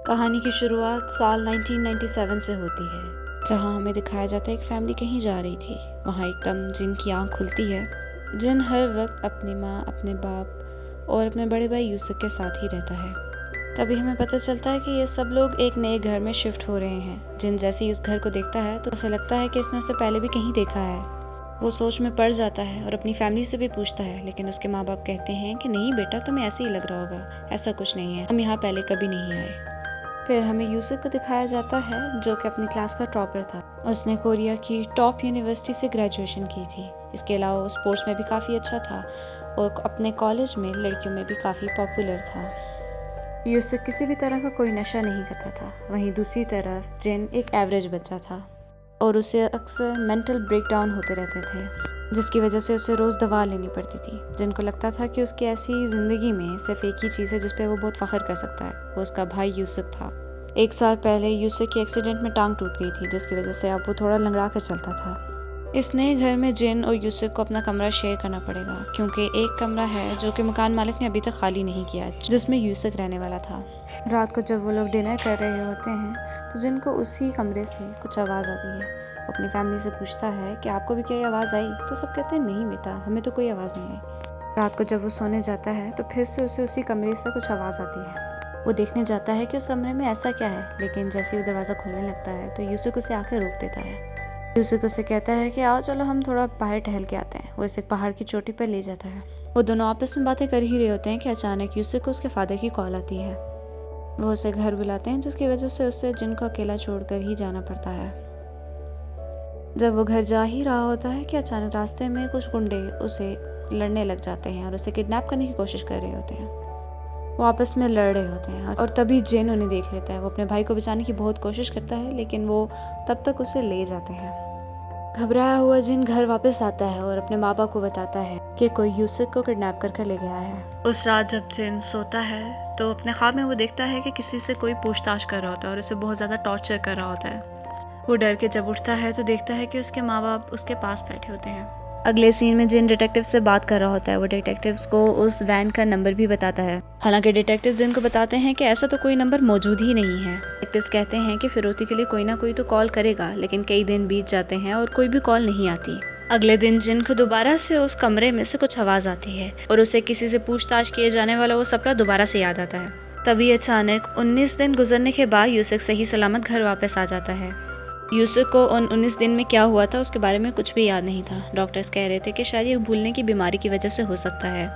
कहानी की शुरुआत साल 1997 से होती है, जहां हमें दिखाया जाता है एक फैमिली कहीं जा रही थी। वहां एकदम जिन की आंख खुलती है। जिन हर वक्त अपनी माँ, अपने बाप और अपने बड़े भाई यूसुफ के साथ ही रहता है। तभी हमें पता चलता है कि ये सब लोग एक नए घर में शिफ्ट हो रहे हैं। जिन जैसे ही उस घर को देखता है तो उसे लगता है कि इसने उसे पहले भी कहीं देखा है। वो सोच में पड़ जाता है और अपनी फैमिली से भी पूछता है, लेकिन उसके माँ बाप कहते हैं कि नहीं बेटा, तुम्हें ऐसे ही लग रहा होगा, ऐसा कुछ नहीं है, हम यहाँ पहले कभी नहीं आए। फिर हमें यूसुफ को दिखाया जाता है, जो कि अपनी क्लास का टॉपर था। उसने कोरिया की टॉप यूनिवर्सिटी से ग्रेजुएशन की थी। इसके अलावा वो स्पोर्ट्स में भी काफ़ी अच्छा था और अपने कॉलेज में लड़कियों में भी काफ़ी पॉपुलर था। यूसुफ किसी भी तरह का कोई नशा नहीं करता था। वहीं दूसरी तरफ जिन एक एवरेज बच्चा था और उसे अक्सर मेंटल ब्रेकडाउन होते रहते थे, जिसकी वजह से उसे रोज़ दवा लेनी पड़ती थी। जिनको लगता था कि उसकी ऐसी ज़िंदगी में सिर्फ एक ही चीज़ है जिस पे वो बहुत फ़ख्र कर सकता है, वो उसका भाई यूसुफ था। 1 साल पहले यूसुफ की एक्सीडेंट में टांग टूट गई थी, जिसकी वजह से अब वो थोड़ा लंगड़ा कर चलता था। इस नए घर में जिन और यूसुफ को अपना कमरा शेयर करना पड़ेगा, क्योंकि एक कमरा है जो कि मकान मालिक ने अभी तक खाली नहीं किया, जिसमें यूसुफ रहने वाला था। रात को जब वो लोग डिनर कर रहे होते हैं तो जिन को उसी कमरे से कुछ आवाज़ आती है। वो अपनी फैमिली से पूछता है कि आपको भी क्या ये आवाज़ आई? तो सब कहते हैं नहीं बेटा, हमें तो कोई आवाज़ नहीं आई। रात को जब वो सोने जाता है तो फिर से उसे उसी कमरे से कुछ आवाज़ आती है। वो देखने जाता है कि उस कमरे में ऐसा क्या है, लेकिन जैसे ही वो दरवाज़ा खुलने लगता है तो यूसुफ उसे आके रोक देता है। यूसुफ उसे कहता है कि आओ चलो हम थोड़ा बाहर टहल के आते हैं। वो इसे पहाड़ की चोटी पर ले जाता है। वो दोनों आपस में बातें कर ही रहे होते हैं कि अचानक यूसुफ को उसके फादर की कॉल आती है। वो उसे घर बुलाते हैं, जिसकी वजह से उसे जिन को अकेला छोड़कर ही जाना पड़ता है। जब वो घर जा ही रहा होता है कि अचानक रास्ते में कुछ गुंडे उसे लड़ने लग जाते हैं और उसे किडनैप करने की कोशिश कर रहे होते हैं। वो आपस में लड़ रहे होते हैं और तभी जिन उन्हें देख लेता है। वो अपने भाई को बचाने की बहुत कोशिश करता है, लेकिन वो तब तक उसे ले जाते हैं। घबराया हुआ जिन घर वापस आता है और अपने माँ बाप को बताता है कि कोई यूसुफ को किडनैप करके ले गया है। उस रात जब जिन सोता है तो अपने ख्वाब में वो देखता है कि किसी से कोई पूछताछ कर रहा होता है और उसे बहुत ज़्यादा टॉर्चर कर रहा होता है। वो डर के जब उठता है तो देखता है कि उसके माँ बाप उसके पास बैठे होते हैं। अगले सीन में जिन डिटेक्टिव से बात कर रहा होता है। वो डिटेक्टिव्स को उस वैन का नंबर भी बताता है। हालांकि डिटेक्टिव्स जिनको बताते हैं कि ऐसा तो कोई नंबर मौजूद ही नहीं है। डिटेक्टिव्स कहते हैं कि फिरौती के लिए कोई ना कोई तो कॉल करेगा, लेकिन कई दिन बीत जाते हैं और कोई भी कॉल नहीं आती। अगले दिन जिन को दोबारा से उस कमरे में से कुछ आवाज़ आती है और उसे किसी से पूछताछ किए जाने वाला वो सपना दोबारा से याद आता है। तभी अचानक 19 दिन गुजरने के बाद यूसुफ सही सलामत घर वापस आ जाता है। यूसुफ को उन 19 दिन में क्या हुआ था उसके बारे में कुछ भी याद नहीं था। डॉक्टर्स कह रहे थे कि शायद ये भूलने की बीमारी की वजह से हो सकता है,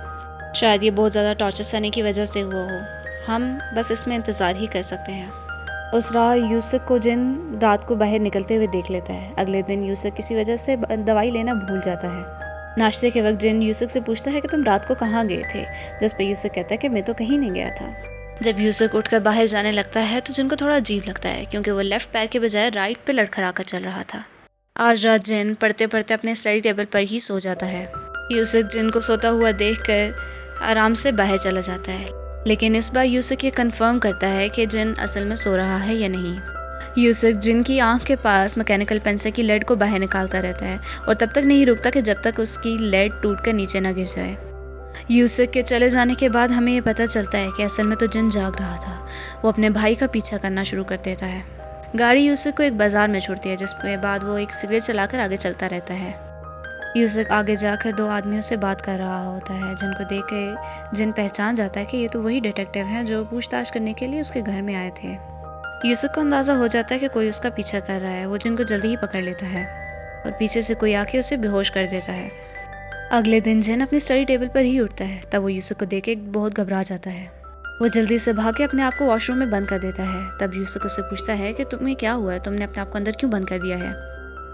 शायद ये बहुत ज़्यादा टॉर्चर सहने की वजह से हुआ हो। हम बस इसमें इंतज़ार ही कर सकते हैं। उस रात यूसुफ को जिन रात को बाहर निकलते हुए देख लेता है। अगले दिन यूसुफ किसी वजह से दवाई लेना भूल जाता है। नाश्ते के वक्त जिन यूसुफ से पूछता है कि तुम रात को कहाँ गए थे, जिस पर यूसुफ कहता है कि मैं तो कहीं नहीं गया था। जब यूसुफ उठकर बाहर जाने लगता है तो जिनको थोड़ा अजीब लगता है, क्योंकि वो लेफ्ट पैर के बजाय राइट पे लड़खड़ा कर चल रहा था। आज रात जिन पढ़ते पढ़ते अपने स्टडी टेबल पर ही सो जाता है। यूसुफ जिन को सोता हुआ देखकर आराम से बाहर चला जाता है, लेकिन इस बार यूसुफ ये कंफर्म करता है कि जिन असल में सो रहा है या नहीं। यूसुफ जिन की आंख के पास मैकेनिकल पेंसिल की लेड को बाहर निकालता रहता है और तब तक नहीं रुकता कि जब तक उसकी लेड टूट कर नीचे न गिर जाए। यूसुफ के चले जाने के बाद हमें ये पता चलता है कि असल में तो जिन जाग रहा था। वो अपने भाई का पीछा करना शुरू कर देता है। गाड़ी यूसुफ को एक बाजार में छोड़ती है, जिसके बाद वो एक सिगरेट चलाकर आगे चलता रहता है। यूसुफ आगे जाकर 2 आदमियों से बात कर रहा होता है, जिनको देख के जिन पहचान जाता है कि ये तो वही डिटेक्टिव हैं जो पूछताछ करने के लिए उसके घर में आए थे। यूसुफ को अंदाज़ा हो जाता है कि कोई उसका पीछा कर रहा है। वो जिनको जल्दी ही पकड़ लेता है और पीछे से कोई आके उसे बेहोश कर देता है। अगले दिन जिन अपनी स्टडी टेबल पर ही उठता है, तब वो यूसुफ को देख के बहुत घबरा जाता है। वो जल्दी से भाग के अपने आप को वॉशरूम में बंद कर देता है। तब यूसुफ उससे पूछता है कि तुम्हें क्या हुआ है, तुमने अपने आप को अंदर क्यों बंद कर दिया है।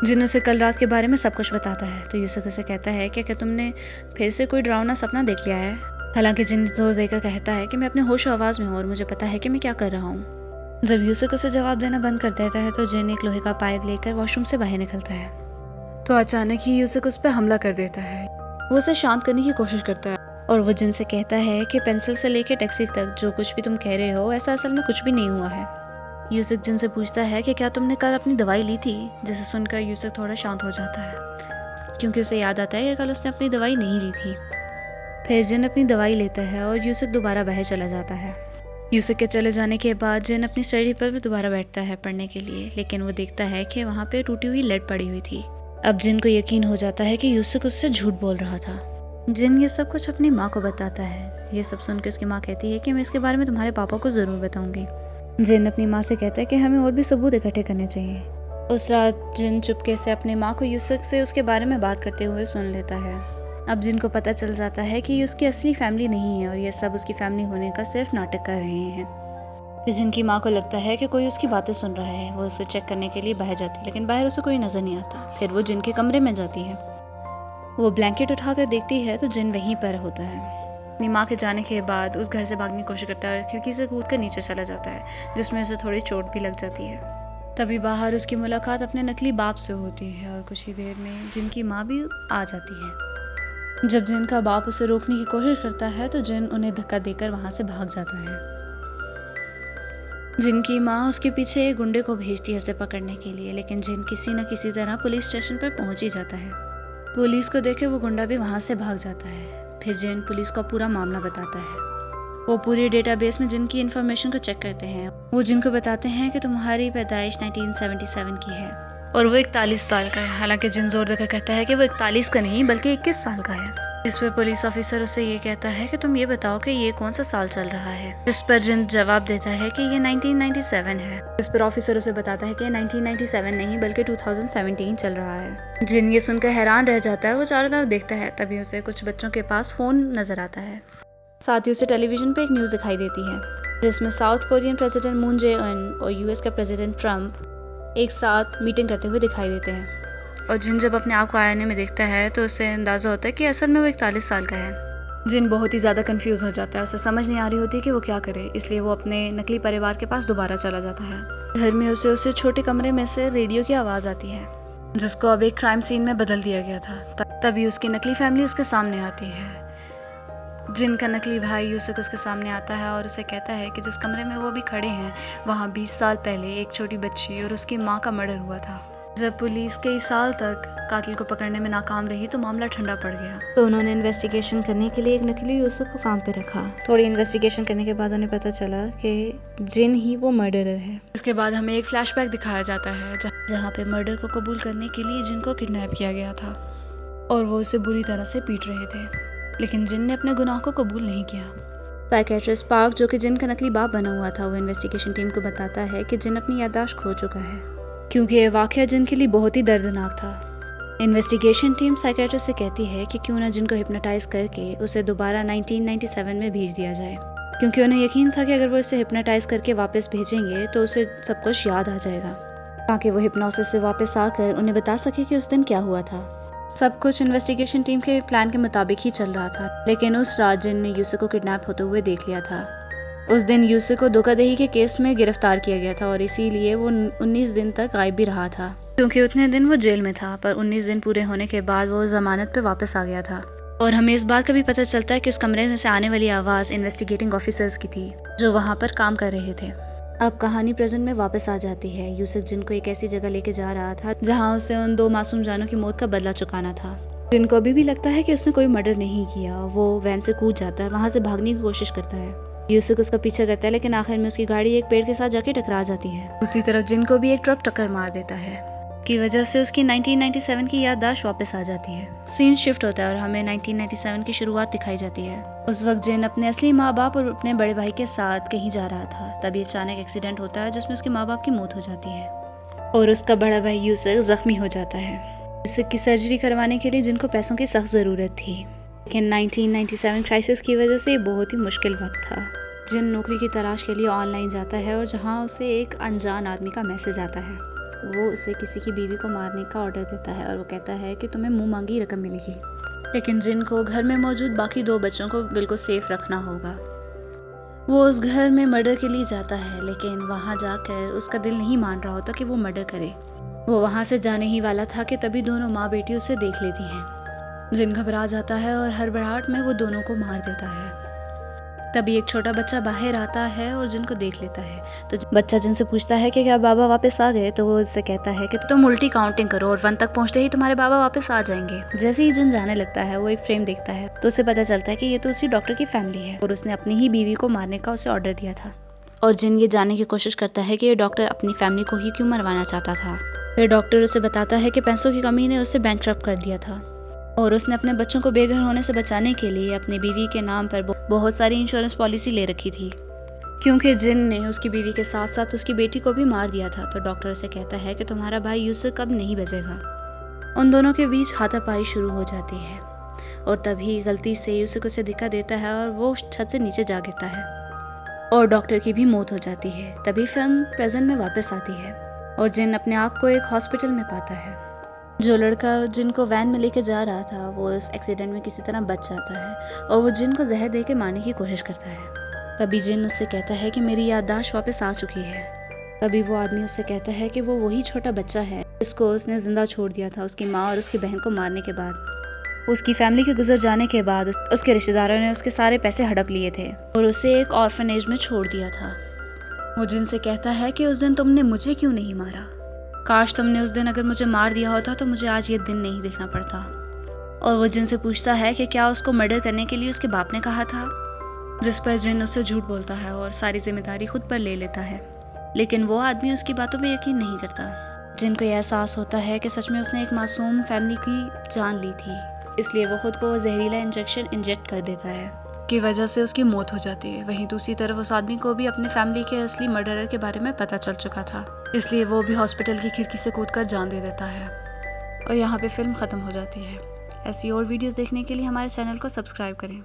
जिन उसे कल रात के बारे में सब कुछ बताता है। तो यूसुफ उसे कहता है कि क्या तुमने फिर से कोई डरावना सपना देख लिया है। हालांकि जिन जोर देकर कहता है कि मैं अपने होश आवाज़ में हूँ और मुझे पता है कि मैं क्या कर रहा हूँ। जब यूसुफ उसे जवाब देना बंद कर देता है तो जिन एक लोहे का पाइप लेकर वॉशरूम से बाहर निकलता है। तो अचानक ही यूसुफ उस पर हमला कर देता है। वो उसे शांत करने की कोशिश करता है और वो जिन से कहता है कि पेंसिल से लेकर टैक्सी तक जो कुछ भी तुम कह रहे हो ऐसा असल में कुछ भी नहीं हुआ है। यूसुफ जिन से पूछता है कि क्या तुमने कल अपनी दवाई ली थी, जिसे सुनकर यूसुफ थोड़ा शांत हो जाता है, क्योंकि उसे याद आता है कि कल उसने अपनी दवाई नहीं ली थी। फिर जिन अपनी दवाई लेता है और यूसुफ दोबारा बाहर चला जाता है। यूसुफ के चले जाने के बाद जिन अपनी स्टडी पर भी दोबारा बैठता है पढ़ने के लिए, लेकिन वो देखता है कि वहाँ पे टूटी हुई लेड पड़ी हुई थी। अब जिन को यकीन हो जाता है कि यूसुफ उससे झूठ बोल रहा था। जिन ये सब कुछ अपनी माँ को बताता है। ये सब सुन के उसकी माँ कहती है कि मैं इसके बारे में तुम्हारे पापा को ज़रूर बताऊंगी। जिन अपनी माँ से कहता है कि हमें और भी सबूत इकट्ठे करने चाहिए। उस रात जिन चुपके से अपनी माँ को यूसुफ से उसके बारे में बात करते हुए सुन लेता है। अब जिनको पता चल जाता है कि ये उसकी असली फैमिली नहीं है और ये सब उसकी फैमिली होने का सिर्फ नाटक कर रहे हैं। फिर जिनकी माँ को लगता है कि कोई उसकी बातें सुन रहा है। वो उसे चेक करने के लिए बाहर जाती है, लेकिन बाहर उसे कोई नज़र नहीं आता। फिर वो जिन के कमरे में जाती है। वो ब्लैंकेट उठाकर देखती है तो जिन वहीं पर होता है। अपनी माँ के जाने के बाद उस घर से भागने की कोशिश करता है और खिड़की से कूद कर नीचे चला जाता है, जिसमें उसे थोड़ी चोट भी लग जाती है। तभी बाहर उसकी मुलाकात अपने नकली बाप से होती है और कुछ ही देर में जिनकी माँ भी आ जाती है। जब जिन का बाप उसे रोकने की कोशिश करता है तो जिन उन्हें धक्का देकर वहाँ से भाग जाता है। जिनकी माँ उसके पीछे एक गुंडे को भेजती है उसे पकड़ने के लिए, लेकिन जिन किसी न किसी तरह पुलिस स्टेशन पर पहुंच ही जाता है। पुलिस को देखे वो गुंडा भी वहाँ से भाग जाता है। फिर जिन पुलिस को पूरा मामला बताता है। वो पूरे डेटाबेस में जिन की इन्फॉर्मेशन को चेक करते हैं। वो जिनको बताते हैं कि तुम्हारी पैदाइश 1977 की है और वो 41 साल का है। हालांकि जिन जोर देकर कहता है कि वो 41 का नहीं बल्कि 21 साल का है। इस पर पुलिस ऑफिसर उससे ये कहता है कि तुम ये बताओ कि ये कौन सा साल चल रहा है। जिस पर जिन जवाब देता है कि ये 1997 है। इस पर ऑफिसर उसे बताता है कि 1997 नहीं बल्कि 2017 चल रहा है। जिन ये सुनकर हैरान रह जाता है। वो चारों तरफ देखता है, तभी उसे कुछ बच्चों के पास फोन नजर आता है। साथ ही उसे टेलीविजन पे एक न्यूज़ दिखाई देती है जिसमें South Korean president Moon Jae In और यूएस का प्रेसिडेंट ट्रंप एक साथ मीटिंग करते हुए दिखाई देते हैं। और जिन जब अपने आप को आईने में देखता है तो उसे अंदाज़ा होता है कि असल में वो 41 साल का है। जिन बहुत ही ज़्यादा कंफ्यूज हो जाता है। उसे समझ नहीं आ रही होती कि वो क्या करे, इसलिए वो अपने नकली परिवार के पास दोबारा चला जाता है। घर में उसे छोटे कमरे में से रेडियो की आवाज़ आती है जिसको अब एक क्राइम सीन में बदल दिया गया था। तभी उसकी नकली फैमिली उसके सामने आती है। जिन का नकली भाई यूसुफ उसके सामने आता है और उसे कहता है कि जिस कमरे में वो भी खड़े हैं वहाँ 20 साल पहले एक छोटी बच्ची और उसकी माँ का मर्डर हुआ था। जब पुलिस कई साल तक कातिल को पकड़ने में नाकाम रही तो मामला ठंडा पड़ गया। तो उन्होंने इन्वेस्टिगेशन करने के लिए एक नकली यूसुफ को काम पे रखा। थोड़ी इन्वेस्टिगेशन करने के बाद उन्हें पता चला कि जिन ही वो मर्डरर है। इसके बाद हमें एक फ्लैशबैक दिखाया जाता है जहाँ पे मर्डर को कबूल करने के लिए जिन को किडनैप किया गया था और वो उसे बुरी तरह से पीट रहे थे, लेकिन जिन ने अपने गुनाह को कबूल नहीं किया। साइकेट्रिस्ट पार्क, जो कि जिन का नकली बाप बना हुआ था, वो इन्वेस्टिगेशन टीम को बताता है कि जिन अपनी याददाश्त खो चुका है क्योंकि ये वाक़या जिन के लिए बहुत ही दर्दनाक था। इन्वेस्टिगेशन टीम साइकेट्रिस्ट से कहती है कि क्यों ना जिन को हिप्नोटाइज करके उसे दोबारा 1997 में भेज दिया जाए, क्योंकि उन्हें यकीन था कि अगर वो इसे हिप्नोटाइज करके वापस भेजेंगे तो उसे सब कुछ याद आ जाएगा, ताकि वो हिप्नोसिस से वापस आकर उन्हें बता सके कि उस दिन क्या हुआ था। सब कुछ इन्वेस्टिगेशन टीम के प्लान के मुताबिक ही चल रहा था, लेकिन उस रात जिन ने यूसुफ को किडनैप होते हुए देख लिया था। उस दिन यूसुफ को धोखाधड़ी के केस में गिरफ्तार किया गया था और इसीलिए वो 19 दिन तक गायब भी रहा था, क्योंकि उतने दिन वो जेल में था। पर 19 दिन पूरे होने के बाद वो जमानत पे वापस आ गया था। और हमें इस बात का भी पता चलता है कि उस कमरे में से आने वाली आवाज़ इन्वेस्टिगेटिंग ऑफिसर्स की थी जो वहाँ पर काम कर रहे थे। अब कहानी प्रेजेंट में वापस आ जाती है। यूसुफ जिनको एक ऐसी जगह लेके जा रहा था जहाँ उसे उन 2 मासूम जानों की मौत का बदला चुकाना था। जिनको अभी भी लगता है कि उसने कोई मर्डर नहीं किया। वो वैन से कूद जाता है और वहाँ से भागने की कोशिश करता है। यूसुफ उसका पीछा करता है, लेकिन आखिर में उसकी गाड़ी एक पेड़ के साथ जाके टकरा जाती है। दूसरी तरफ जिन को भी एक ट्रक टक्कर मार देता है, की वजह से उसकी 1997 की याददाश्त वापस आ जाती है। सीन शिफ्ट होता है और हमें 1997 की शुरुआत दिखाई जाती है। उस वक्त जिन अपने असली माँ बाप और अपने बड़े भाई के साथ कहीं जा रहा था। तभी अचानक एक्सीडेंट होता है जिसमें उसके माँ बाप की मौत हो जाती है और उसका बड़ा भाई यूसुफ जख्मी हो जाता है। यूसुफ की सर्जरी करवाने के लिए जिनको पैसों की सख्त ज़रूरत थी, लेकिन 1997 क्राइसिस की वजह से बहुत ही मुश्किल वक्त था। जिन नौकरी की तलाश के लिए ऑनलाइन जाता है और जहाँ उसे एक अनजान आदमी का मैसेज आता है। वो उसे किसी की बीवी को मारने का ऑर्डर देता है और वो कहता है कि तुम्हें मुंह मांगी रकम मिलेगी, लेकिन जिन को घर में मौजूद बाकी 2 बच्चों को बिल्कुल सेफ रखना होगा। वो उस घर में मर्डर के लिए जाता है, लेकिन वहाँ जाकर उसका दिल नहीं मान रहा होता कि वो मर्डर करे। वो वहाँ से जाने ही वाला था कि तभी दोनों माँ बेटी उसे देख लेती हैं। जिन घबरा जाता है और हड़बड़ाहट में वो दोनों को मार देता है। तभी एक छोटा बच्चा बाहर आता है और जिन को देख लेता है। तो बच्चा जिन से पूछता है कि क्या बाबा वापस आ गए, तो वो उससे कहता है कि तुम उल्टी काउंटिंग करो और 1 तक पहुंचते ही तुम्हारे बाबा वापस आ जाएंगे। जैसे ही जिन जाने लगता है वो एक फ्रेम देखता है तो उसे पता चलता है कि ये तो उसी डॉक्टर की फैमिली है और उसने अपनी ही बीवी को मारने का उसे ऑर्डर दिया था। और जिन ये जानने की कोशिश करता है कि ये डॉक्टर अपनी फैमिली को ही क्यों मरवाना चाहता था। फिर डॉक्टर उसे बताता है कि पैसों की कमी ने उसे बैंकरप्ट कर दिया था और उसने अपने बच्चों को बेघर होने से बचाने के लिए अपनी बीवी के नाम पर बहुत सारी इंश्योरेंस पॉलिसी ले रखी थी, क्योंकि जिन ने उसकी बीवी के साथ साथ उसकी बेटी को भी मार दिया था। तो डॉक्टर उसे कहता है कि तुम्हारा भाई यूसुफ कब नहीं बचेगा। उन दोनों के बीच हाथापाई शुरू हो जाती है और तभी गलती से यूसुफ उसे धक्का देता है और वो छत से नीचे जा गिरता है और डॉक्टर की भी मौत हो जाती है। तभी फिल्म प्रेजेंट में वापस आती है और जिन अपने आप को एक हॉस्पिटल में पाता है। जो लड़का जिनको वैन में लेके जा रहा था वो उस एक्सीडेंट में किसी तरह बच जाता है और वो जिन को जहर दे के मारने की कोशिश करता है। तभी जिन उससे कहता है कि मेरी याददाश्त वापस आ चुकी है। तभी वो आदमी उससे कहता है कि वो वही छोटा बच्चा है जिसको उसने जिंदा छोड़ दिया था उसकी माँ और उसकी बहन को मारने के बाद। उसकी फैमिली के गुजर जाने के बाद उसके रिश्तेदारों ने उसके सारे पैसे हड़प लिए थे और उसे एक ऑर्फनेज में छोड़ दिया था। वो जिन से कहता है कि उस दिन तुमने मुझे क्यों नहीं मारा, काश तुमने उस दिन अगर मुझे मार दिया होता तो मुझे आज ये दिन नहीं देखना पड़ता। और वो जिन से पूछता है कि क्या उसको मर्डर करने के लिए उसके बाप ने कहा था, जिस पर जिन उससे झूठ बोलता है और सारी जिम्मेदारी खुद पर ले लेता है। लेकिन वो आदमी उसकी बातों पे यकीन नहीं करता। जिन को यह एहसास होता है कि सच में उसने एक मासूम फैमिली की जान ली थी, इसलिए वो खुद को जहरीला इंजेक्शन इंजेक्ट कर देता है की वजह से उसकी मौत हो जाती है। वहीं दूसरी तरफ उस आदमी को भी अपनी फैमिली के असली मर्डरर के बारे में पता चल चुका था, इसलिए वो भी हॉस्पिटल की खिड़की से कूदकर जान दे देता है और यहाँ पे फिल्म ख़त्म हो जाती है। ऐसी और वीडियोस देखने के लिए हमारे चैनल को सब्सक्राइब करें।